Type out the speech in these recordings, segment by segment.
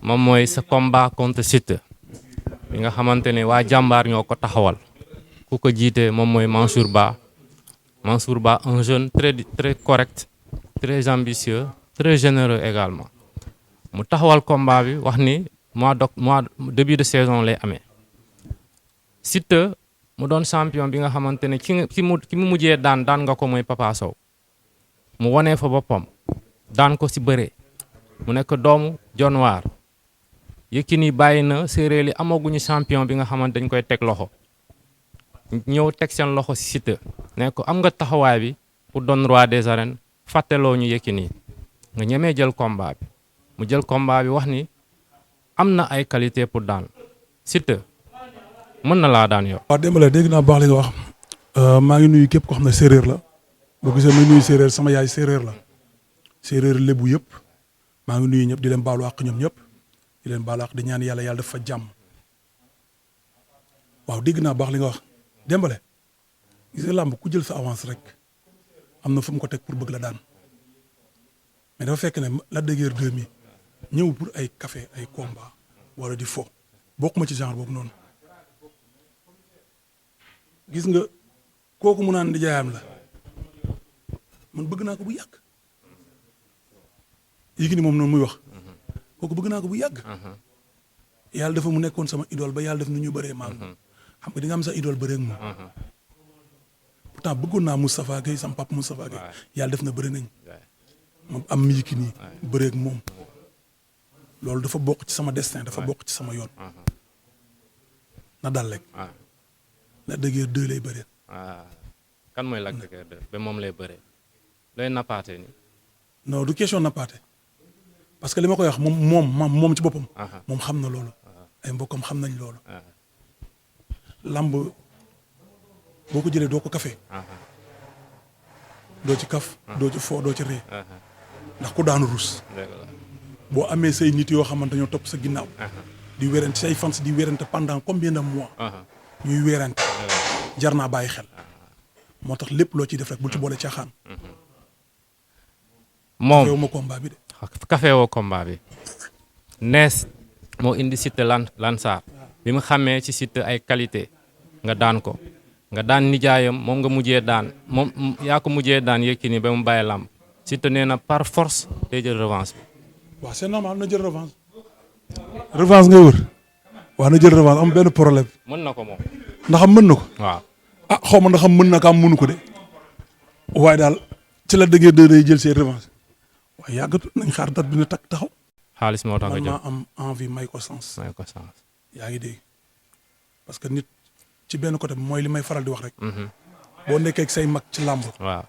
moom mooy sa combat contre Siteu bi nga xamante ne waa jàmbaar ñoo ko taxawal ku ko jiite moom mooy Mansour Ba un jeune très correct très ambitieux très généreux également mu taxawal combat bi wax ni mois début de saison lay amee Siteu mu doon champion bi nga xamante ne ki mu mujjee daan nga ko mooy Papa Sow mu wonee fa boppam daan ko si bëree mu nekk doomu Dionewar Yékini bàyyi na séeréer yi amaguñu champion bi nga xamante dañ koy teg loxo ñëw teg seen loxo si Siteu ne ko am nga taxawaay bi pour doon roi des arènes fàtteloo ñu Yékini nga ñemee jël combat bi mu jël combat bi wax ni am na ay qualité pour daan Siteu mën na laa daan yow. waaw Dembélé dégg naa baax li nga wax maa ngi nuyu képp ko xam ne séeréer la boo gisee muy nuyu séeréer sama yaay séeréer la séeréer lébu yëpp maa ngi nuyu ñëpp di leen baalu àq ñoom ñëpp di leen baalu àq di ñaan yàlla def fa jàmm waaw dégg naa baax li nga wax Dembélé gis nga làmb ku jël sa avance rek am na fu mu ko teg pour bëgg la daan mais dafa fekk ne Lac de Guiers 2 mi ñëw pour ay café ay combat wala di fo bokkuma ci genre boobu noonu gis nga kooku mu naan nijaayam la man bëgg naa ko bu yàgg Yékini moom noonu muy wax kooku bëgg naa ko bu yàgg yàlla dafa mu nekkoon sama idole ba yàlla def nu ñu bëree maam xam nga di nga am sa idole bëree ak moom pourtant bëggoon naa Moustapha Gueye sama papa Moustapha Gueye yàlla def na bëri nañ moom am Yékini bëree ak moom loolu dafa bokk ci sama destin dafa bokk ci sama yoon na dal rek Lac de Guiers 2 lay bëree. kan mooy Lac de Guiers 2 ba moom lay bëree looy nappaate ni non du question nappaate parce que li ma koy wax moom ci boppam. moom xam na loolu. ay mbokkam xam nañ loolu. lamb boo ko jëlee doo ko kafe. doo ci kaf. doo ci foo doo ci ree. ndax ku daanu rus. boo amee say nit yoo xamante ñoo topp sa ginnaaw. di wérante say fans di wérante pendant combien de mois. ñuy wérante jar naa bàyyi xel. moo tax lépp loo ciy def rek bul ci boole caaxaan. moom kafeewuma combat bi de. kafeewoo combat bi. nees moo indi Siteu Lansar bi mu xamee ci Siteu ay qualité nga daan ko nga daan nijaayam moom nga mujjee daan moom yaa ko mujjee daan Yékini ba mu bàyyi làmb Siteu nee na par force day jël revanche bi. waaw c'est normal na jël revanche. revanche ngay wër. waaw na jël revanche am benn problème. mën na ko moom. ndax am mën na ko. waaw ah xaw ma ndax am mën na ko am mënu ko de. waaye daal ci la dëggee day jël seen revanche waaye yàggatu nañ xaar date bi na takk taxaw. xaalis moo tax nga jël man maa am envie may ko sens. yaa ngi dégg parce que nit ci benn côté mooy li may faral di wax rek. boo nekkee ak say mag ci làmb. waaw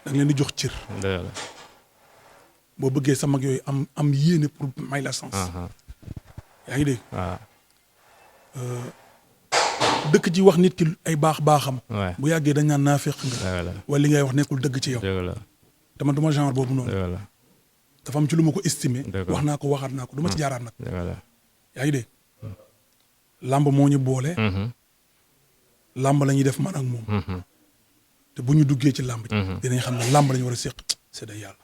da nga leen di jox cër. boo bëggee sa mag yooyu am yéene pour may la sens. yaa ngi dégg. waaw. dëkk ci wax nit ki ay baaxam. bu yàggee dañ naan naafeq nga. wala li ngay wax nekkul dëgg ci yow. te man duma genre boobu noonu. dafa am ci lu ma ko estimé. wax naa ko waxaat naa ko du ma ci jaaraat nag. yaa ngi dégg. làmb moo ñu boole. làmb la ñuy def man ak moom. te bu ñu duggee ci làmb ji. dinañ xam ne làmb la ñu war a séq c'est de yàlla.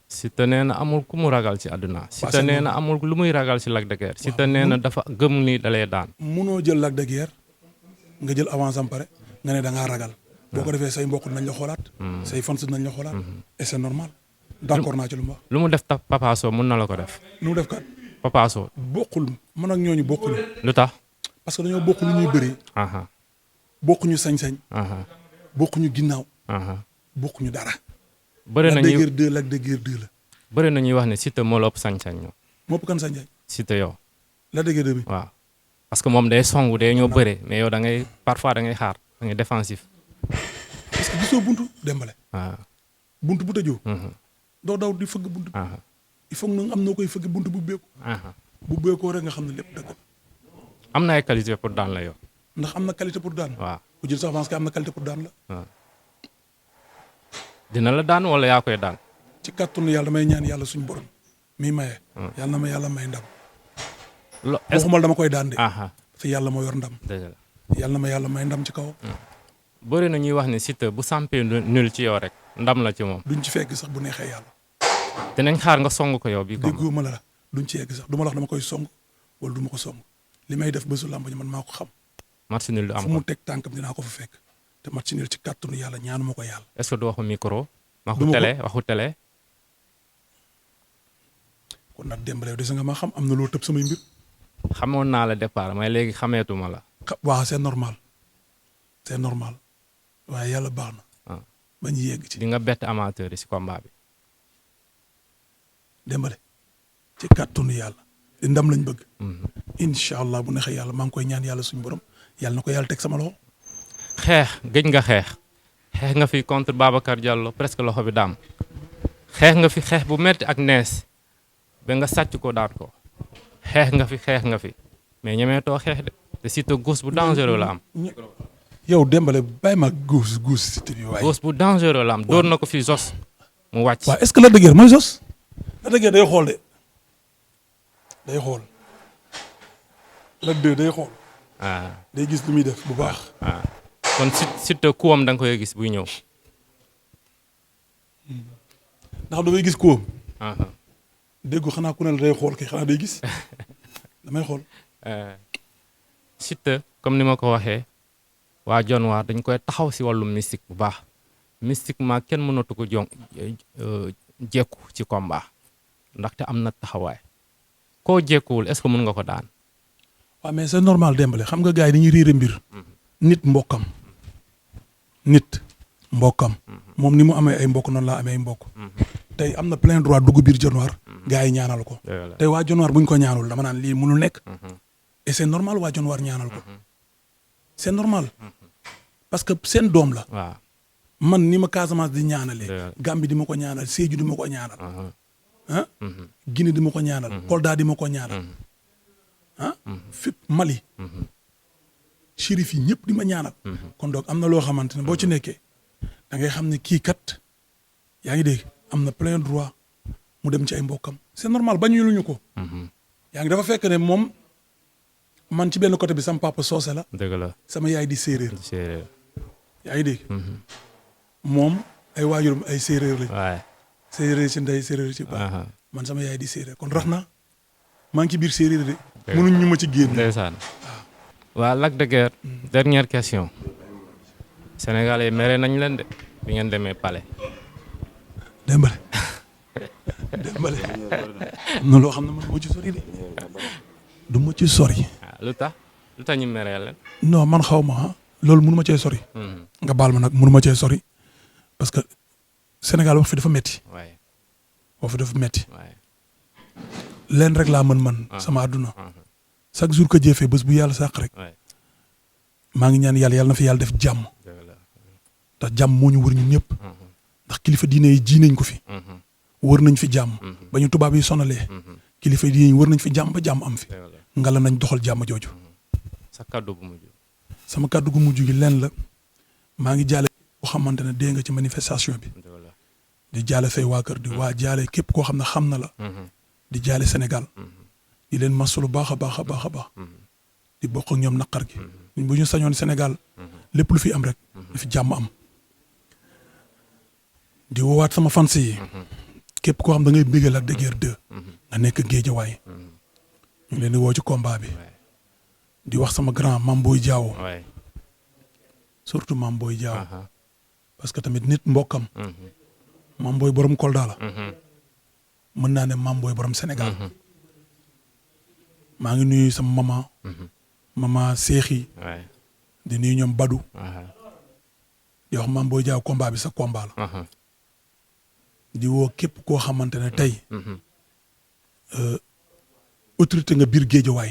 Siteu nee na amul ku mu ragal ci àdduna. Siteu nee na amul lu muy ragal ci Lac de Guiers. Siteu nee na dafa gëm ni dalay daan. munoo jël Lac de Guiers nga jël avance am pare nga ne da ngaa ragal. boo ko defee say mbokk nañ la xoolaat. say fans nañ la xoolaat. et c'est normal. d'accord naa ci lu mu wax. lu mu def Papa Sow mun na la ko def. lu mu def kat. Papa Sow. bokkul man ak ñooñu bokkuñu. lu tax. parce que dañoo bokk lu ñuy bëree. bokkuñu sañ-sañ. bokkuñu ginnaaw. bokkuñu dara. bëri na ñuy Lac de Guiers 2 la. bëri na ñuy wax ne Siteu moo la ëpp sañ-sañ ñoom. moo ëpp kan sañ-sañ. Siteu yow. Lac de Guiers 2 bi. waaw parce que moom day songu day ñoo bëre mais yow da ngay parfois da ngay xaar da ngay défensif. parce que gisoo buntu Dembélé. waaw buntu bu tëjoo. doo daw di fëgg buntu. il faut nga am noo koy fëgg buntu bu beeku. bu beekoo rek nga xam ne lépp dëgg. am na ay qualité pour daan la yow. ndax am na qualité pour daan. waaw ku jël sa avance am na qualité pour daan la. waaw dina la daan wala yaa koy daan. ci kàttanu yàlla damay ñaan yàlla suñu borom mi maye. yàlla na ma yàlla may ndam. waxumal dama koy daan de. te yàlla moo yor ndam. dëgg la yàlla na ma yàlla may ndam ci kaw. bëri na ñuy wax ne Siteu bu sampee nul ci yow rek ndam la ci moom. duñ ci fekk sax bu neexee yàlla. dinañ xaar nga song ko yow bii. déggoo ma la duñ ci yegg sax du ma la wax dama koy song wala du ma ko song li may def bésu làmb ji man maa ko xam. match nul du am fu mu teg tànkam dinaa ko fa fekk te match nul ci kàttanu yàlla ñaanu ma ko yàlla. est-ce que du waxu micro. du ma waxu télé. kon nag Dembélé des nga ma xam am na loo tëb samay mbir. xamoon naa la départ mais léegi xameetuma la. waaw c'est normal waaye yàlla baax na. ba ñu yegg ci. di nga bett amateur yi si combat bi. Dembélé ci kàttanu yàlla di ndam lañ bëgg. incha allah bu neexee yàlla maa ngi koy ñaan yàlla suñu borom yàlla na ko yàlla teg sama loxo. xeex gëj nga xeex nga fi contre Babacar Diallo presque loxo bi daam xeex nga fi xeex bu metti ak nees ba nga sàcc ko daan ko xeex nga fi mais ñemeetoo xeex de te Siteu gauche bu dangereux la am. yow Dembélé bàyyi ma gauche Siteu bi waaye. gauche bu dangereux la am dóor na ko fi Zos mu wàcc. waaw est-ce que Lac de Guiers mooy Zos. Lac de Guiers day xool de day xool Lac de day xool. day gis lu muy def bu baax. kon Siteu kuwam da nga koy gis buy ñëw. ndax damay gis kuwam. dégg xanaa ku ne la day xool kay xanaa day gis damay xool. Siteu comme ni ma ko waxee waa Dionewar dañ koy taxaw si wàllu mystique bu baax mystiquement kenn mënatu ko jekku ci combat ndaxte am na taxawaay koo jekkuwul est-ce que mën nga ko daan. waaw mais c'est normal Dembélé xam nga gars yi dañuy réere mbir. nit mbokkam moom ni mu amee ay mbokk noonu laa amee ay mbokk. tey am na plein droit dugg biir Dionewar. gars yi ñaanal ko. tey waa Dionewar buñ ko ñaanul dama naan lii mënul nekk. et c'est normal waa Dionewar ñaanal ko. c'est normal. parce que seen doom la. waaw man ni ma Casamance di ñaanalee. Gambie di ma ko ñaanal Sédhiou di ma ko ñaanal. Guinée di ma ko ñaanal. Kolda di ma ko ñaanal. fépp Mali. shérif yi ñëpp di ma ñaanal. kon donc am na loo xamante ne boo ci nekkee da ngay xam ne kii kat yaa ngi dégg am na plein droit mu dem ci ay mbokkam c'est normal bañu luñu ko. yaa ngi dafa fekk ne moom man ci benn côté bi sama papa soose la. dëgg la sama yaay di séeréer. yaa ngi dégg. moom ay waajuram ay séeréer lañ. waay séeréer ci ndey séeréer ci baay. man sama yaay di séeréer kon rax na maa ngi ci biir séeréer de. mënuñ ñu ma ci génn. ndeysaan waa Lac de Guiers dernière question Sénégalais mere nañ leen de bi ngeen demee palais. Dembélé am na loo xam ne man moo ci sori de du ma ci sori. lu tax ñu meree leen. non man xaw ma loolu mënu ma cee sori. nga baal ma nag mënu ma cee sori parce que Sénégal wax fi dafa metti wax fi dafa metti leen rek laa mën sama àdduna. chaque jour que jëfee bés bu yàlla sàq rek maa ngi ñaan yàlla na fi yàlla def jàmm ndax jàmm moo ñu wër ñun ñëpp ndax kilifa diine yi ji nañ ko fi wër nañ fi jàmm ba ñu tubaab yi sonalee kilifa diine yi wër nañ fi jàmm ba jàmm am fi ngala nañ doxal jàmm jooju. sa kàddu gu mujj. sama kàddu gu mujj gi leen la maa ngi jaale koo xamante ne dee nga ci manifestation bi di jaale say waa kër di waa jaale képp koo xam ne xam na la di jaale Sénégal. di leen masalu baax a baax a baax a baax di bokk ak ñoom naqar gi ñun bu ñu sañoon Sénégal lépp lu fi am rek lu fi jàmm am di woowaat sama fans yi képp koo xam da ngay bégal Lac de Guiers 2 nga nekk Géejawaay ñu ngi leen di woo ci combat bi di wax sama grand Mame Boye Diao surtout Mame Boye Diao parce que tamit nit mbokkam Mame Boye borom Kolda la mën naa ne Mame Boye borom Sénégal maa ngi nuyu sama mama Seexi di nuyu ñoom Badou di wax Mame Boye Diao combat bi sa combat la di woo képp koo xamante ne tey autorité nga biir Géejawaay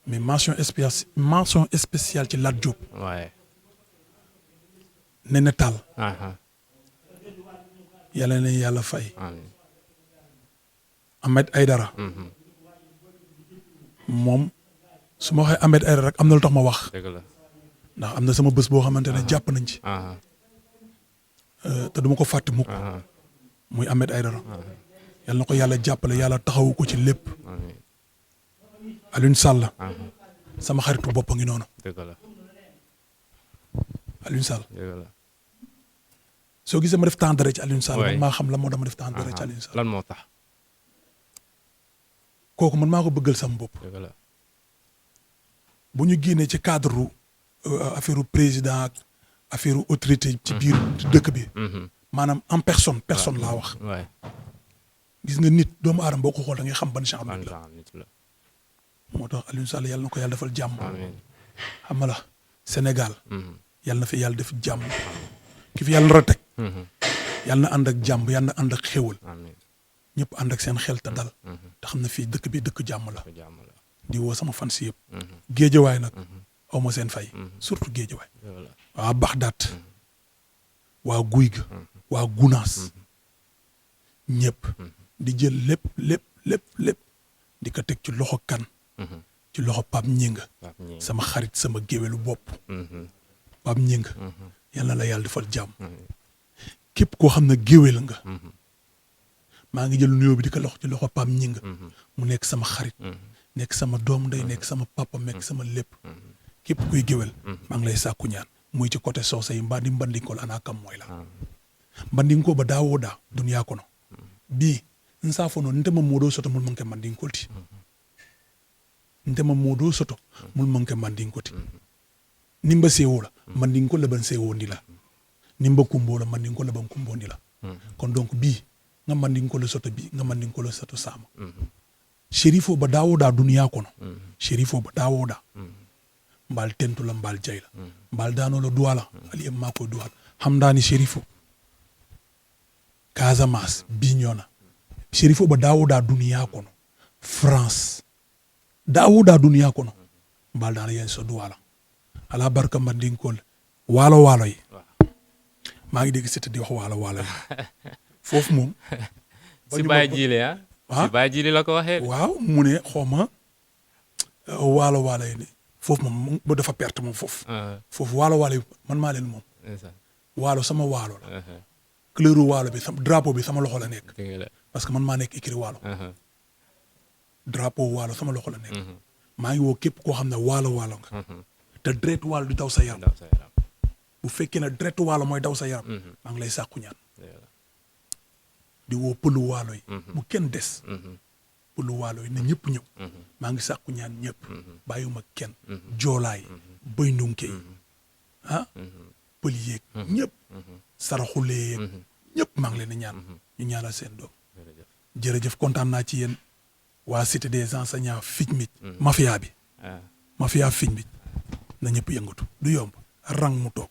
mais mention spéciale ci Lat Diop Néné Tall yàlla na yàlla fay Ahmed Aïdara moom su ma waxee Ahmed Aïdara rek am na lu tax ma wax ndax am na sama bés boo xamante ne jàpp nañ ci te duma ko fàtte mukk muy Ahmed Aïdara yal na ko yàlla jàppale yàlla taxawu ko ci lépp Alioune Sall sama xaritu bopp ngi noonu Alioune Sall soo gisee ma def temps d'arrêt ci Alioune Sall man maa xam lan moo dama def temps d'arrêt ci Alioune Sall lan moo tax kooku man maa ko bëggal sama bopp. dëgg la. bu ñu génnee ci cadre affaire président ak affaire autorité. ci biir dëkk bi. maanaam en personne laa wax. waay gis nga nit doomu aadama boo ko xool da ngay xam ban genre nit la. nit la. moo tax Aliou Sall yàlla na ko yàlla defal jàmm. amiin. xam nga la Sénégal. yàlla na fi yàlla def jàmm. ki fi yàlla nar a teg. yàlla na ànd ak jàmm yàlla na ànd ak xéwal. amiin. ñëpp ànd ak seen xel te dal. te xam ne fii dëkk bi dëkk jàmm la. jàmm la. di woo sama fan si yëpp. géejawaay nag. aw ma seen fay. surtout géejawaay. waa Baxdaat. waa Guy ga. waa Gunaas. ñëpp. di jël lépp di ko teg ci loxo kan. ci loxo Pape Ñing sama xarit sama géwélu bopp. Pape Ñing yal na la yàlla defal jàmm. képp koo xam ne géwél nga. maa ngi jël nuyoo bi di ko loxo ci loxo Pape Ñing mu nekk sama xarit. nekk sama doom ndey nekk sama papa nekk sama lépp. képp kuy géwél maa ngi lay sàkku ñaan muy ci côté soose yi mbandinkool ana kam mooy la. mbandinko ba daawoo daa duniyaa kono bii nsaafono ntema moodoo soto mul manke mandinkolti. ntema moodoo soto mul manke mandinkoti. nimba seewo la mandinko laban seewo ndi la. nimba kumbo la mandinko laban kumbo ndi la. kon donc bii nga mandinko la soto bii nga mandinko la soto saama. sherifo ba daawoo daa duniyaa kono. sherifo ba daawoo daa. mbaal tentu la mbaal jay la. mbaal daanoo la duwaa la. ali maa koy duwaa hamdaani sherifo. Casamance Bignona. sherifo ba daawoo daa duniyaa kono. France. daawoo daa duniyaa kono. mbaal daana yen so duwaa la. ala barka mandinkool waalo yi. maa ngi dégg Siteu di wax waalo yi. foofu moom. si Baye Jili si Baye Jili la ko waxee. waaw mu ne xawma waalo yi ne foofu moom ba dafa perte moom foofu. foofu waalo yi man maa leen moom. waalo sama waalo la. couleur waalo bi sama drapeau bi sama loxo la nekk. parce que man maa nekk écrit waalo. drapeau waalo sama loxo la nekk. maa ngi woo képp koo xam ne waalo nga. te deret waalo di daw sa yaram. bu fekkee ne deret waalo mooy daw sa yaram. maa ngi lay sàkku ñaan. di woo pëlu waalo yi. bu kenn des. pëlu waalo yi ne ñëpp ñëw. maa ngi sàkku ñaan ñëpp. bàyyiwuma kenn. joolaay. bëy ndunke yi. pël yeeg ñëpp. saraxulee yeeg ñëpp maa ngi leen di ñaan. ñu ñaanal seen doom. jërëjëf kontaan naa ci yéen. waa cité des enseignants Fitmit. mafia bi. mafia Fitmit. na ñëpp yëngatu du yomb rang mu toog.